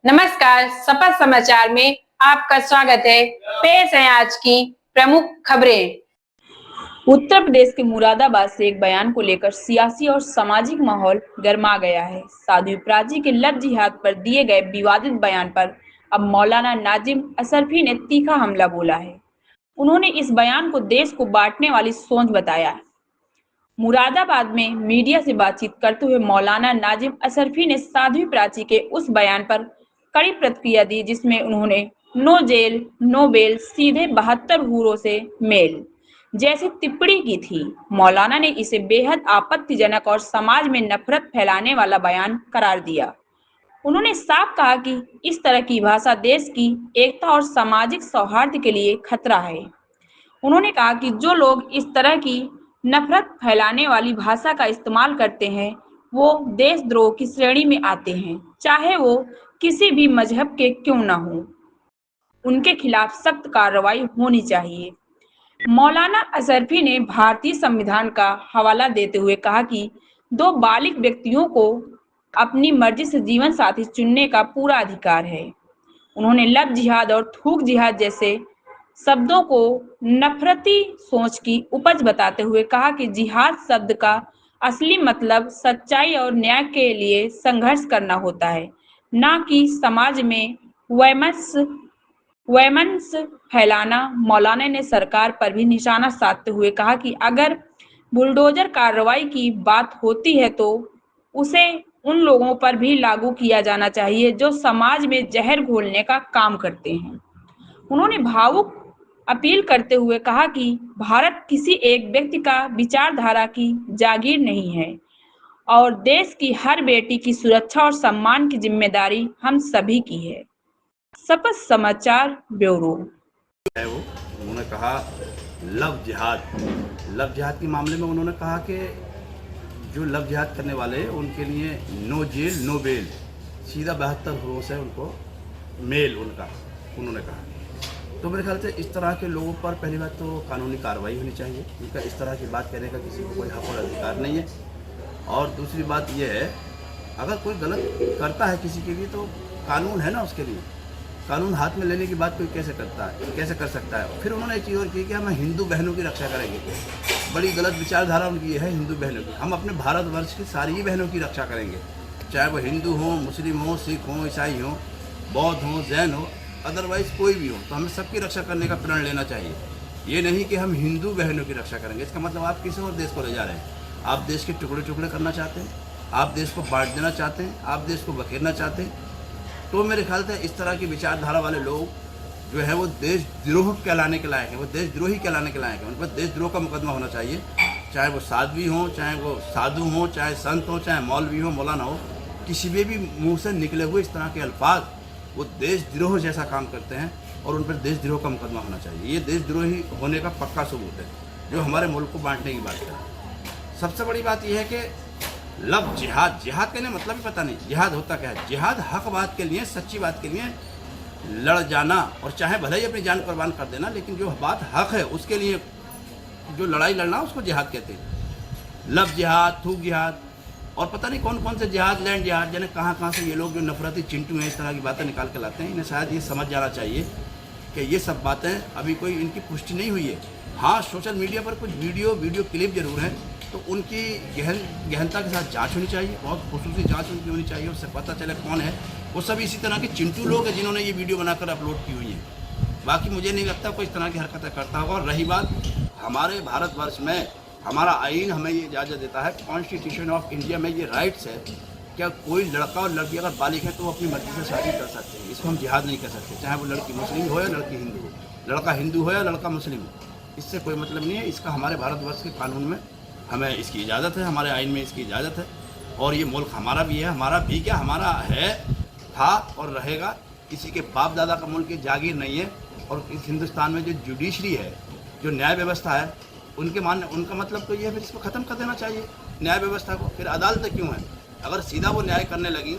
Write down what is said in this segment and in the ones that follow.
नमस्कार, सपा समाचार में आपका स्वागत है। पेश है आज की प्रमुख खबरें। उत्तर प्रदेश के मुरादाबाद से एक बयान को लेकर सियासी और सामाजिक माहौल गर्मा गया है। साध्वी प्राची के लव जिहाद पर दिए गए विवादित बयान पर अब मौलाना नाजिम अशरफी ने तीखा हमला बोला है। उन्होंने इस बयान को देश को बांटने वाली सोच बताया। मुरादाबाद में मीडिया से बातचीत करते हुए मौलाना नाजिम अशरफी ने साध्वी प्राची के उस बयान पर कड़ी प्रतिक्रिया दी, जिसमें उन्होंने नो जेल नो बेल, सीधे 72 हूरों से मेल जैसी टिप्पणी की थी। मौलाना ने इसे बेहद आपत्तिजनक और समाज में नफरत फैलाने वाला बयान करार दिया। उन्होंने साफ कहा कि इस तरह की भाषा देश की एकता और सामाजिक सौहार्द के लिए खतरा है। उन्होंने कहा कि जो लोग इस तरह की नफरत फैलाने वाली भाषा का इस्तेमाल करते हैं, वो देशद्रोह की श्रेणी में आते हैं, चाहे वो किसी भी मजहब के क्यों न हो। उनके खिलाफ सख्त कार्रवाई होनी चाहिए। मौलाना अशरफी ने भारतीय संविधान का हवाला देते हुए कहा कि दो बालिग व्यक्तियों को अपनी मर्जी से जीवन साथी चुनने का पूरा अधिकार है। उन्होंने लव जिहाद और थूक जिहाद जैसे शब्दों को नफरती सोच की उपज बताते हुए कहा कि जिहाद शब्द का असली मतलब सच्चाई और न्याय के लिए संघर्ष करना होता है, ना कि समाज में वैमनस्य फैलाना। मौलाना ने सरकार पर भी निशाना साधते हुए कहा कि अगर बुलडोजर कार्रवाई की बात होती है तो उसे उन लोगों पर भी लागू किया जाना चाहिए जो समाज में जहर घोलने का काम करते हैं। उन्होंने भावुक अपील करते हुए कहा कि भारत किसी एक व्यक्ति का विचारधारा की जागीर नहीं है और देश की हर बेटी की सुरक्षा और सम्मान की जिम्मेदारी हम सभी की है। सपा समाचार ब्यूरो। उन्होंने कहा लव जिहाद के मामले में उन्होंने कहा कि जो लव जिहाद करने वाले हैं उनके लिए नो जेल नो बेल, सीधा 72 हुरों से उनको मेल उनका उन्होंने कहा। तो मेरे ख्याल से इस तरह के लोगों पर पहली बात तो कानूनी कार्रवाई होनी चाहिए, उनका इस तरह की बात कहने का किसी को कोई हक और अधिकार नहीं है। और दूसरी बात यह है, अगर कोई गलत करता है किसी के लिए तो कानून है ना, उसके लिए कानून हाथ में लेने की बात कोई कैसे करता है, कैसे कर सकता है। फिर उन्होंने एक चीज़ और की कि हम हिंदू बहनों की रक्षा करेंगे। बड़ी गलत विचारधारा उनकी है हिंदू बहनों की। हम अपने भारतवर्ष की सारी ही बहनों की रक्षा करेंगे, चाहे वो हिंदू हों, मुस्लिम हों, सिख हों, ईसाई हों, बौद्ध हों, जैन हो, अदरवाइज़ कोई भी हो, तो हमें सबकी रक्षा करने का प्रण लेना चाहिए। ये नहीं कि हम हिंदू बहनों की रक्षा करेंगे, इसका मतलब आप किसी और देश को ले जा रहे हैं। आप देश के टुकड़े टुकड़े करना चाहते हैं, आप देश को बांट देना चाहते हैं, आप देश को बखेरना चाहते हैं। तो मेरे ख्याल से इस तरह की विचारधारा वाले लोग जो है वो देशद्रोह कहलाने के लायक है, वो देशद्रोही कहलाने के लायक है। उन पर देशद्रोह का मुकदमा होना चाहिए, चाहे वो साध्वी हों, चाहे वो साधु हों, चाहे संत हों, चाहे मौलवी हो, मौलाना हो, किसी भी मुंह से निकले हुए इस तरह के अल्फाज वो देशद्रोह जैसा काम करते हैं और उन पर देशद्रोह का मुकदमा होना चाहिए। ये देशद्रोही होने का पक्का सबूत है जो हमारे मुल्क को बांटने की बात करें। सबसे बड़ी बात यह है कि लव जिहाद कहने मतलब ही पता नहीं जिहाद होता क्या है। जिहाद हक बात के लिए, सच्ची बात के लिए लड़ जाना, और चाहे भले ही अपनी जान कुर्बान कर देना, लेकिन जो बात हक है उसके लिए जो लड़ाई लड़ना उसको जिहाद कहते हैं। लव जिहाद, थूक जिहाद और पता नहीं कौन कौन से जिहाद, लैंड जिहाद, यानी कहाँ से ये लोग जो नफरती चिंटू हैं इस तरह की बातें निकाल के लाते हैं। इन्हें शायद ये समझ जाना चाहिए कि ये सब बातें अभी कोई इनकी पुष्टि नहीं हुई है। हाँ, सोशल मीडिया पर कुछ वीडियो क्लिप जरूर हैं, तो उनकी गहनता के साथ जांच होनी चाहिए, बहुत खुसूसी जांच उनकी होनी चाहिए, उससे पता चले कौन है। वो सब इसी तरह के चिंटू लोग हैं जिन्होंने ये वीडियो बनाकर अपलोड की हुई है। बाकी मुझे नहीं लगता कोई इस तरह की हरकतें करता होगा। और रही बात हमारे भारतवर्ष में, हमारा आइन हमें ये इजाज़त देता है, कॉन्स्टिट्यूशन ऑफ इंडिया में ये राइट्स है क्या कोई लड़का और लड़की अगर बालिग है तो वो अपनी मर्जी से शादी कर सकते हैं। इसको हम जिहाद नहीं कर सकते, चाहे वो लड़की मुस्लिम हो या लड़की हिंदू हो, लड़का हिंदू हो या लड़का मुस्लिम हो, इससे कोई मतलब नहीं है। इसका हमारे भारतवर्ष के कानून में हमें इसकी इजाज़त है, हमारे आइन में इसकी इजाज़त है। और ये मुल्क हमारा भी है, हमारा भी क्या, हमारा है, था और रहेगा। किसी के बाप दादा का मुल्क ये जागीर नहीं है। और इस हिंदुस्तान में जो जुडिशरी है, जो न्याय व्यवस्था है, उनका मतलब तो ये है फिर इसको ख़त्म कर देना चाहिए न्याय व्यवस्था को। फिर अदालतें क्यों हैं? अगर सीधा वो न्याय करने लगी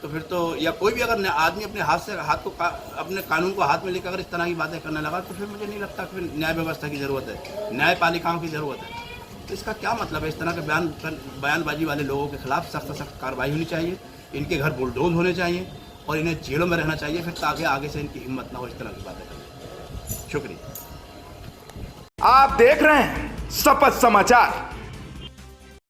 तो फिर तो, या कोई भी अगर आदमी अपने अपने कानून को हाथ में लेकर अगर इस तरह की बातें करने लगा तो फिर मुझे नहीं लगता कि फिर न्याय व्यवस्था की ज़रूरत है, न्यायपालिकाओं की ज़रूरत है। तो इसका क्या मतलब है? इस तरह के बयानबाजी वाले लोगों के खिलाफ सख्त कार्रवाई होनी चाहिए, इनके घर बुलडोज होने चाहिए और इन्हें जेलों में रहना चाहिए फिर, ताकि आगे से इनकी हिम्मत ना हो इस तरह की बातें करने। शुक्रिया। आप देख रहे हैं शपथ समाचार।